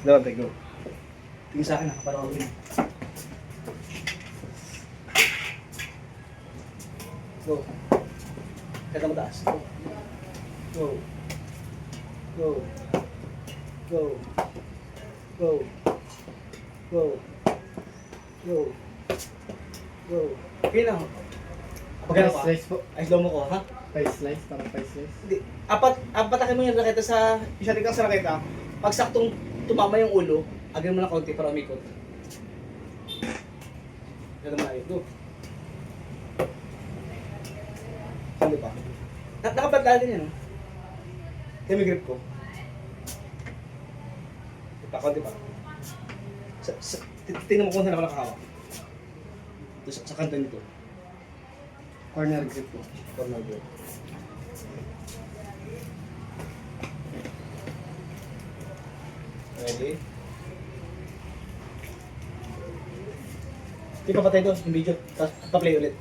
Dante, go. Tingin sa akin ha, para ako rin. Go. Kaya mo taas. Go. Go. Go. Go. Go. Go. Go. Okay na. Pagkano pa? Slice po. Ay, slow mo ko, ha? Pie slice, parang pie slice. Hindi. Apatakin mo yung raketa sa... Isyarin ka sa raketa. Pag saktong tumama yung ulo, agad mo na konti para umikot. Ganda mo na yun. Go. Saan pa? Nakabadla din yan, no? Kaya may grip ko. Konti pa. Tingnan mo kung saan ako nakakawak. Ito sa kanto nito. Corner grip po. Corner grip. Ready? Hindi pa patay ito yung video. Tapos pa-play ulit.